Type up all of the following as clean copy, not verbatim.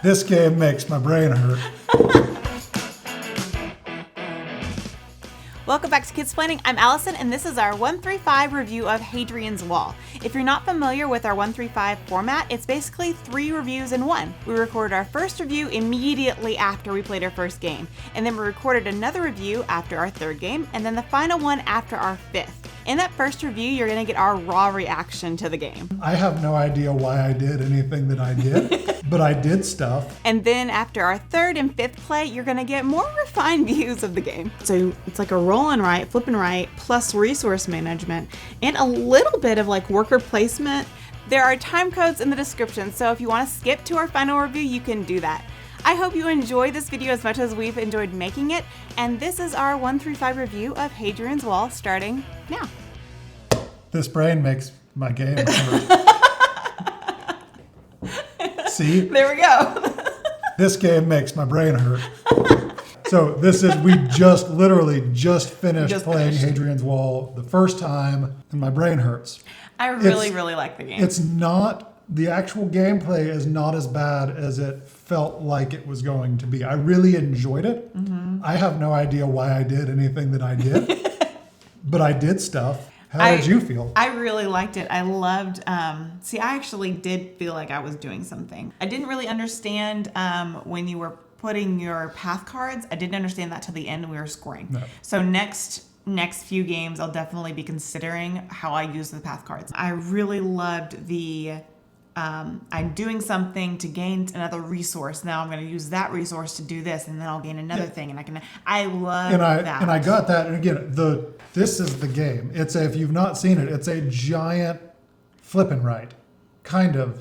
This game makes my brain hurt. Welcome back to Kids Planning. I'm Allison, and this is our 135 review of Hadrian's Wall. If you're not familiar with our 135 format, it's basically 3 reviews in one. We recorded our first review immediately after we played our first game, and then we recorded another review after our third game, and then the final one after our 5th. In that first review, you're going to get our raw reaction to the game. I have no idea why I did anything that I did, but I did stuff. And then after our 3rd and 5th play, you're going to get more refined views of the game. So it's like a roll and write, flip and write, plus resource management, and a little bit of like worker placement. There are time codes in the description, so if you want to skip to our final review, you can do that. I hope you enjoyed this video as much as we've enjoyed making it, and this is our 135 review of Hadrian's Wall starting now. This brain makes my game hurt. See? There we go. This game makes my brain hurt. So we literally just finished playing Hadrian's Wall the first time, and my brain hurts. I really like the game. It's not, the actual gameplay is not as bad as it felt like it was going to be. I really enjoyed it. Mm-hmm. I have no idea why I did anything that I did, but I did stuff. How did you feel? I really liked it. I loved, I actually did feel like I was doing something. I didn't really understand when you were putting your path cards. I didn't understand that till the end when we were scoring. No. So next few games, I'll definitely be considering how I use the path cards. I really loved the I'm doing something to gain another resource. Now I'm going to use that resource to do this, and then I'll gain another thing. And I love that. And I got that. And again, this is the game. If you've not seen it, it's a giant flip and write, kind of.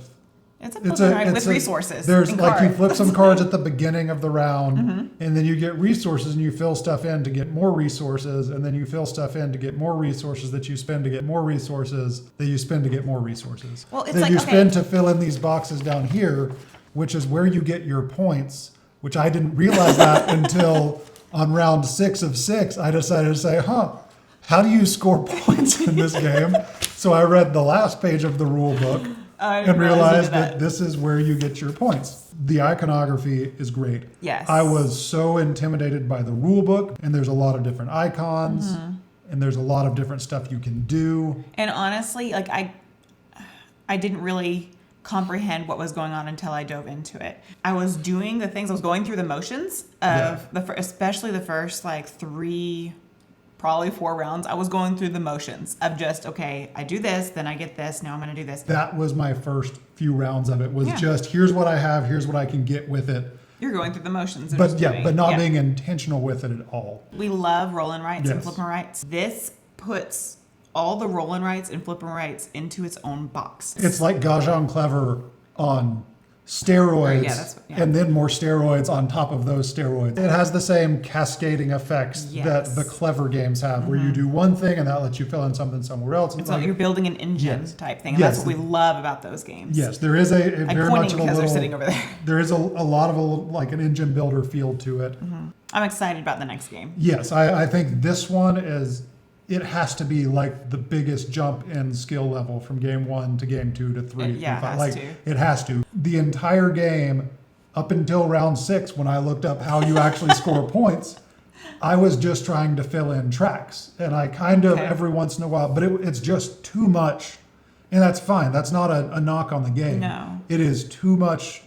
It's a flip and write with resources. There's like you flip some cards at the beginning of the round, mm-hmm. and then you get resources and you fill stuff in to get more resources, and then you fill stuff in to get more resources that you spend to get more resources that you spend to get more resources. Well, it's that you spend to fill in these boxes down here, which is where you get your points, which I didn't realize that until on round 6 of 6, I decided to say, how do you score points in this game? So I read the last page of the rule book, and realized that this is where you get your points. The iconography is great. Yes. I was so intimidated by the rule book, and there's a lot of different icons, mm-hmm. and there's a lot of different stuff you can do. And honestly, like I didn't really comprehend what was going on until I dove into it. I was doing the things, I was going through the motions of especially the first like 3, probably 4 rounds. I was going through the motions of just, okay, I do this, then I get this, now I'm going to do this. That was my first few rounds of it, was just, here's what I have, here's what I can get with it. You're going through the motions. But not being intentional with it at all. We love roll and writes and flip and writes. This puts all the roll and writes and flip and writes into its own box. It's like Gajan Clever on steroids, and then more steroids on top of those steroids. It has the same cascading effects that the clever games have, mm-hmm. where you do one thing and that lets you fill in something somewhere else. It's like you're building an engine type thing, and that's what we love about those games. Yes, there is a very much of a little. They're sitting over there. There is a lot of like an engine builder feel to it. Mm-hmm. I'm excited about the next game. Yes, I think this one is. It has to be like the biggest jump in skill level from game 1 to game 2 to 3. It has to. The entire game, up until round 6, when I looked up how you actually score points, I was just trying to fill in tracks. And I kind of every once in a while, but it's just too much. And that's fine. That's not a knock on the game. No. It is too much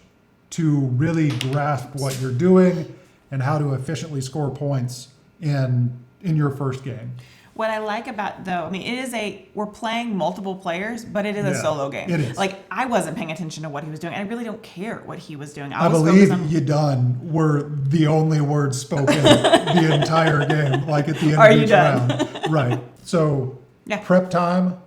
to really grasp what you're doing and how to efficiently score points in your first game. What I like about, though, we're playing multiple players, but it is a solo game. It is. Like, I wasn't paying attention to what he was doing. I really don't care what he was doing. I believe "you done" were the only words spoken the entire game, like at the end of each round. Right. So, prep time.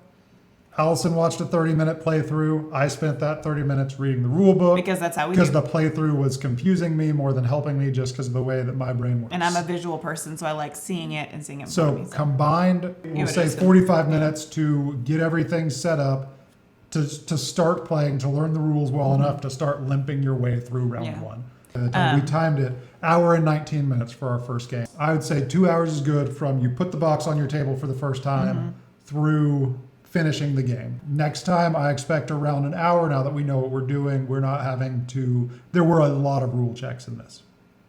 Allison watched a 30-minute playthrough. I spent that 30 minutes reading the rule book. Because that's how we do. Because the playthrough was confusing me more than helping me, just because of the way that my brain works. And I'm a visual person, so I like seeing it and seeing it. So combined, we'll say 45 minutes to get everything set up, to start playing, to learn the rules well enough to start limping your way through round 1. We timed it, hour and 19 minutes for our first game. I would say 2 hours is good from you put the box on your table for the first time through finishing the game. Next time, I expect around an hour. Now that we know what we're doing, we're not having to. There were a lot of rule checks in this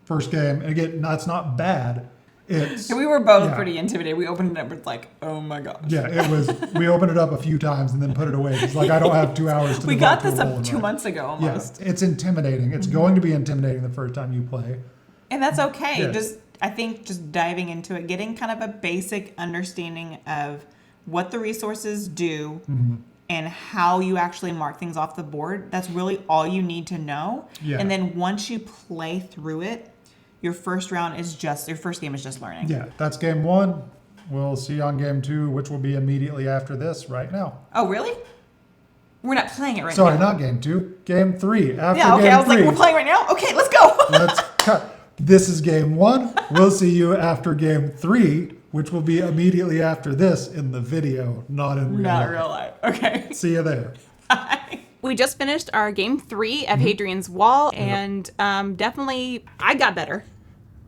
first game. And again, that's not bad. We were both pretty intimidated. We opened it up with like, oh my gosh. Yeah, it was. We opened it up a few times and then put it away. It's like I don't have 2 hours to. We got this up 2 months ago almost. Yeah, it's intimidating. It's going to be intimidating the first time you play, and that's okay. Yes. I think just diving into it, getting kind of a basic understanding of what the resources do and how you actually mark things off the board. That's really all you need to know. Yeah. And then once you play through it, your first game is just learning. Yeah, that's game 1. We'll see you on game 2, which will be immediately after this right now. Oh, really? We're not playing it right now. Sorry, not game 2. Game 3. After yeah, okay. game I was 3. like, we're playing right now? Okay, let's go. Let's cut. This is game 1. We'll see you after game 3, which will be immediately after this in the video, not in real life. Not real life. Okay. See you there. Bye. We just finished our game 3 of Hadrian's Wall, and definitely I got better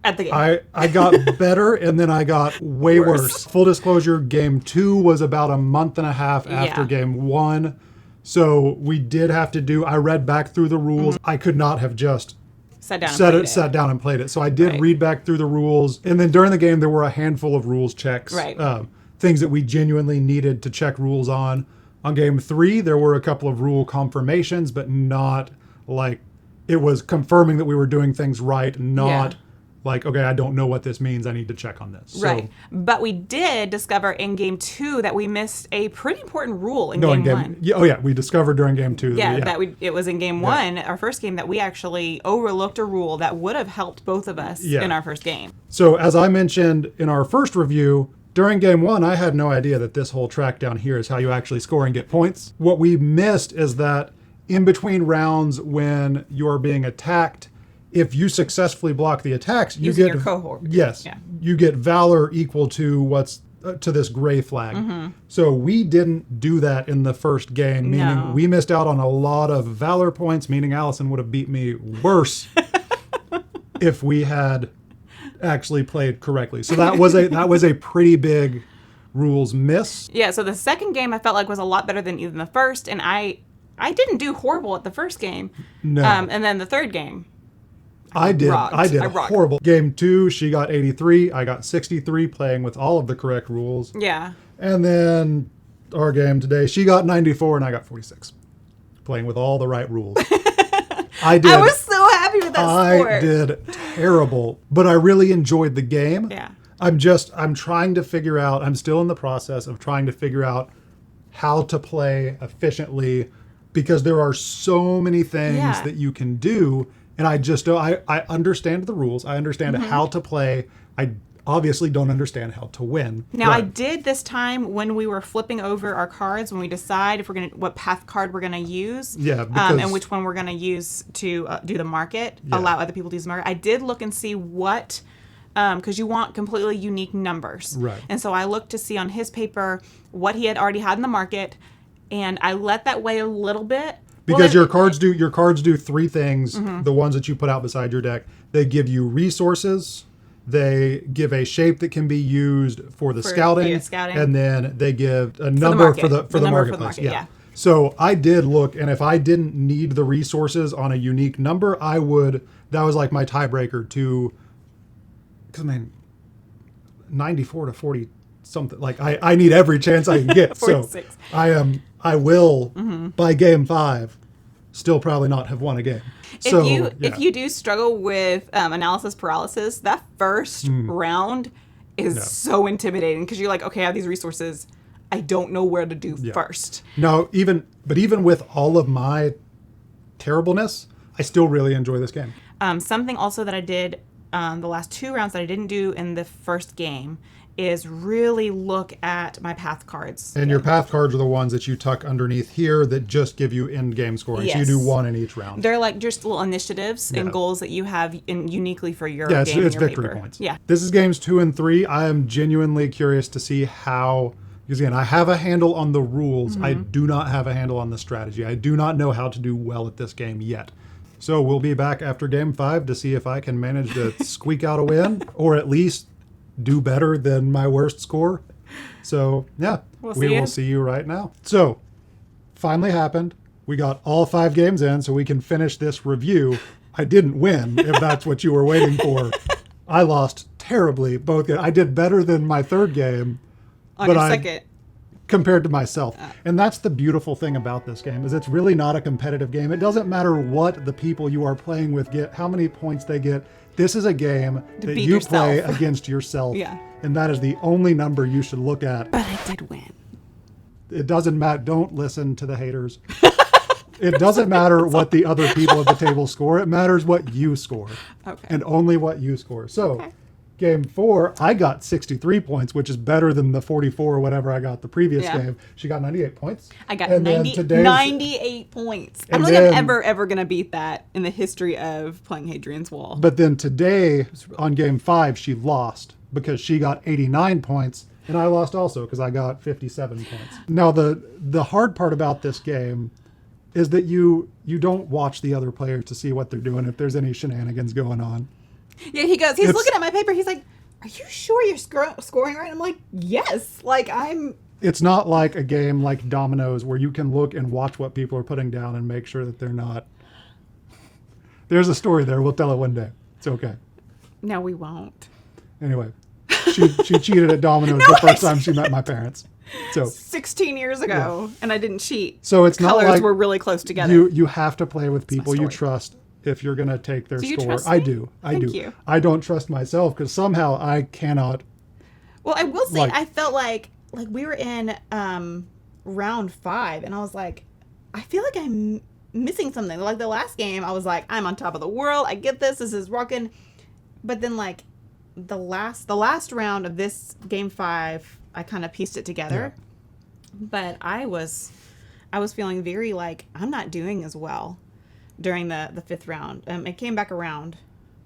at the game. I got better, and then I got way worse. Full disclosure, game 2 was about a month and a half after game 1. So we did have to I read back through the rules. I could not have just sat down and played it. So I did read back through the rules. And then during the game, there were a handful of rules checks. Things that we genuinely needed to check rules on. On game 3, there were a couple of rule confirmations, but not like it was confirming that we were doing things right, not like, okay, I don't know what this means. I need to check on this. Right. So, but we did discover in game 2 that we missed a pretty important rule in game 1. Yeah, we discovered during game 2. It was in game 1, our first game, that we actually overlooked a rule that would have helped both of us in our first game. So as I mentioned in our first review, during game 1, I had no idea that this whole track down here is how you actually score and get points. What we missed is that in between rounds when you're being attacked, if you successfully block the attacks, you get your cohort. Yes, you get valor equal to what's to this gray flag. So we didn't do that in the first game, meaning we missed out on a lot of valor points, meaning Allison would have beat me worse if we had actually played correctly. So that was a pretty big rules miss. Yeah, so the second game I felt like was a lot better than even the first, and I didn't do horrible at the first game. No. And then the third game, I did horrible. Game 2, she got 83. I got 63, playing with all of the correct rules. Yeah. And then our game today, she got 94 and I got 46, playing with all the right rules. I was so happy with that score. I did terrible, but I really enjoyed the game. Yeah. I'm trying to figure out, I'm still in the process of trying to figure out how to play efficiently, because there are so many things that you can do. And I just don't, I understand the rules. I understand how to play. I obviously don't understand how to win. Now, I did this time when we were flipping over our cards, when we decide if what path card we're going to use. Yeah. Because, and which one we're going to use to do the market, allow other people to use the market. I did look and see what, because you want completely unique numbers. Right. And so I looked to see on his paper what he had already had in the market, and I let that weigh a little bit. Because your cards do 3 things, the ones that you put out beside your deck. They give you resources, they give a shape that can be used for scouting, and then they give a number for the marketplace. Yeah. So I did look, and if I didn't need the resources on a unique number, that was like my tiebreaker to, because 94 to 40 something, like I need every chance I can get. So I will, by game 5, still probably not have won a game. If you do struggle with analysis paralysis, that first round is so intimidating, because you're like, okay, I have these resources. I don't know where to do first. No, even with all of my terribleness, I still really enjoy this game. Something also that I did the last 2 rounds that I didn't do in the first game is really look at my path cards. And your path cards are the ones that you tuck underneath here that just give you end-game scoring. Yes. So you do 1 in each round. They're like just little initiatives and goals that you have uniquely for your game. Yeah, it's victory points. Yeah. This is games 2 and 3. I am genuinely curious to see how, because again, I have a handle on the rules. I do not have a handle on the strategy. I do not know how to do well at this game yet. So we'll be back after game 5 to see if I can manage to squeak out a win, or at least do better than my worst score. So, yeah, we see will see you right now. So, finally happened. We got all 5 games in, so we can finish this review. I didn't win, if that's what you were waiting for. I lost terribly both games. I did better than my third game. On your second. Compared to myself. And that's the beautiful thing about this game, is it's really not a competitive game. It doesn't matter what the people you are playing with get, how many points they get. This is a game that you play against yourself. Yeah. And that is the only number you should look at. But I did win. It doesn't matter. Don't listen to the haters. It doesn't matter what the other people at the table score. It matters what you score. Okay. And only what you score. So, game 4, I got 63 points, which is better than the 44 or whatever I got the previous game. She got 98 points. I got 98 points. I don't think I'm ever going to beat that in the history of playing Hadrian's Wall. But then today, on game 5, she lost because she got 89 points. And I lost also because I got 57 points. Now, the hard part about this game is that you don't watch the other players to see what they're doing, if there's any shenanigans going on. Yeah, he's looking at my paper. He's like, are you sure you're scoring right? I'm like, yes. It's not like a game like Dominoes where you can look and watch what people are putting down and make sure that they're not. There's a story there. We'll tell it one day. It's okay. No, we won't. Anyway, she cheated at Dominoes the first time she met my parents. So 16 years ago, and I didn't cheat. So it's not like colors were really close together. You have to play with people you trust if you're going to take their score. Trust I me? do. Thank you. I don't trust myself because somehow I cannot. Well, I will say I felt like we were in round 5, and I was like, I feel like I'm missing something. Like the last game, I was like, I'm on top of the world. I get this. This is rocking. But then like the last round of this game 5, I kind of pieced it together. Yeah. But I was feeling very like I'm not doing as well during the 5th round. It came back around,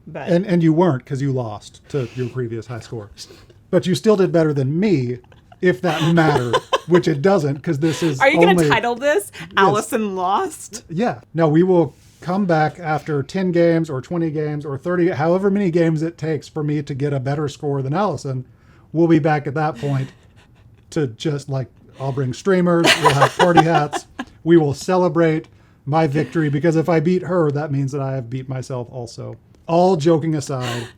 but and you weren't because you lost to your previous high score, but you still did better than me, if that mattered, which it doesn't because this is. Are you going to title this Allison Lost? Yeah. No, we will come back after 10 games or 20 games or 30, however many games it takes for me to get a better score than Allison. We'll be back at that point to just I'll bring streamers, we'll have party hats, we will celebrate my victory because if I beat her, that means that I have beat myself also. All joking aside,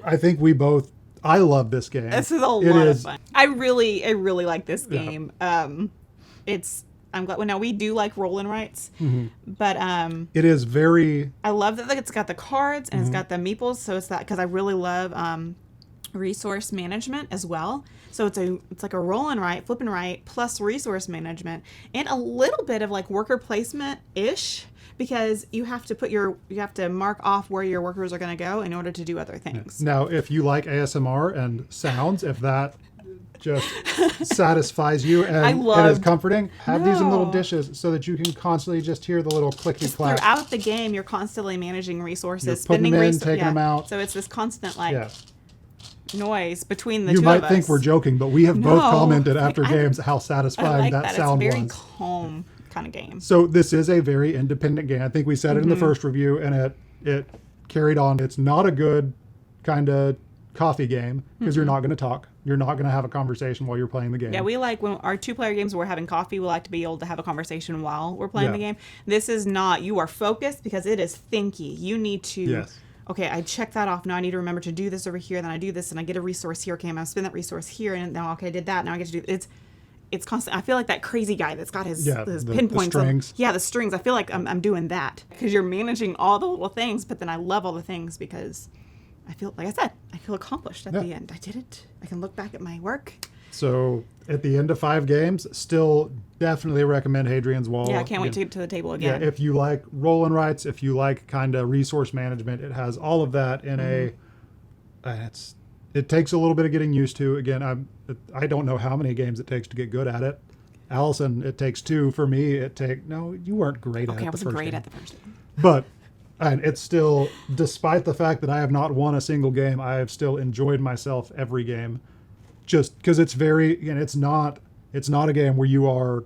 I think I love this game. This is a lot of fun. I really like this game. Yeah. I'm glad. Well, now we do like roll and writes, but it is very. I love that it's got the cards and it's got the meeples, so it's that because I really love resource management as well. So it's like a roll and write, flip and write, plus resource management, and a little bit of like worker placement ish, because you have to mark off where your workers are going to go in order to do other things. Yeah. Now, if you like ASMR and sounds, if that just satisfies you and is comforting, have these in little dishes so that you can constantly just hear the little clicky clack. Throughout the game, you're constantly managing resources, you're spending resources, taking them out. So it's this constant noise between the two of us. You might think we're joking, but we have both commented after games how satisfying that sound was. It's a very calm kind of game. So this is a very independent game. I think we said it in the first review, and it carried on. It's not a good kind of coffee game because you're not going to talk. You're not going to have a conversation while you're playing the game. Yeah, we like when our 2-player games we're having coffee, we like to be able to have a conversation while we're playing the game. This is not. You are focused because it is thinky. You need to okay, I check that off. Now I need to remember to do this over here. Then I do this and I get a resource here. Okay, I'm going to spend that resource here. And now, okay, I did that. Now I get to do it. It's constant. I feel like that crazy guy that's got his pinpoints. The strings. The strings. I feel like I'm doing that because you're managing all the little things. But then I love all the things because I feel, like I said, I feel accomplished at the end. I did it. I can look back at my work. So at the end of 5 games, still definitely recommend Hadrian's Wall. Yeah, I can't wait to get to the table again. Yeah, if you like roll and writes, if you like kind of resource management, it has all of that in it takes a little bit of getting used to. Again, I don't know how many games it takes to get good at it. Allison, it takes 2. For me, you weren't great at it. Okay, I wasn't great at the first game. But it's still, despite the fact that I have not won a single game, I have still enjoyed myself every game. Just because it's not a game where you are,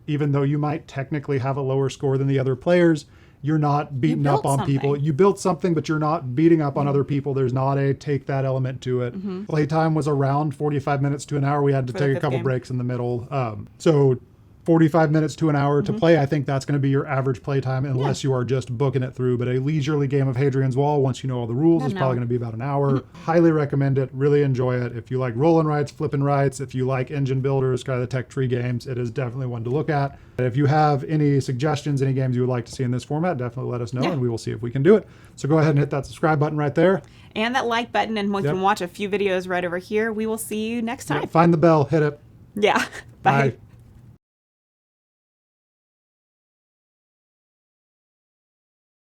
even though you might technically have a lower score than the other players, You're not beating up on people. You built something, but you're not beating up on other people. There's not a take that element to it. Playtime was around 45 minutes to an hour. We had to take a couple breaks in the middle. So 45 minutes to an hour to play, I think that's going to be your average playtime unless you are just booking it through. But a leisurely game of Hadrian's Wall, once you know all the rules, is probably going to be about an hour. Highly recommend it. Really enjoy it. If you like roll and writes, flip and writes, if you like engine builders, kind of the tech tree games, it is definitely one to look at. If you have any suggestions, any games you would like to see in this format, definitely let us know and we will see if we can do it. So go ahead and hit that subscribe button right there. And that like button, and we can watch a few videos right over here. We will see you next time. Find the bell, hit it. Yeah. Bye.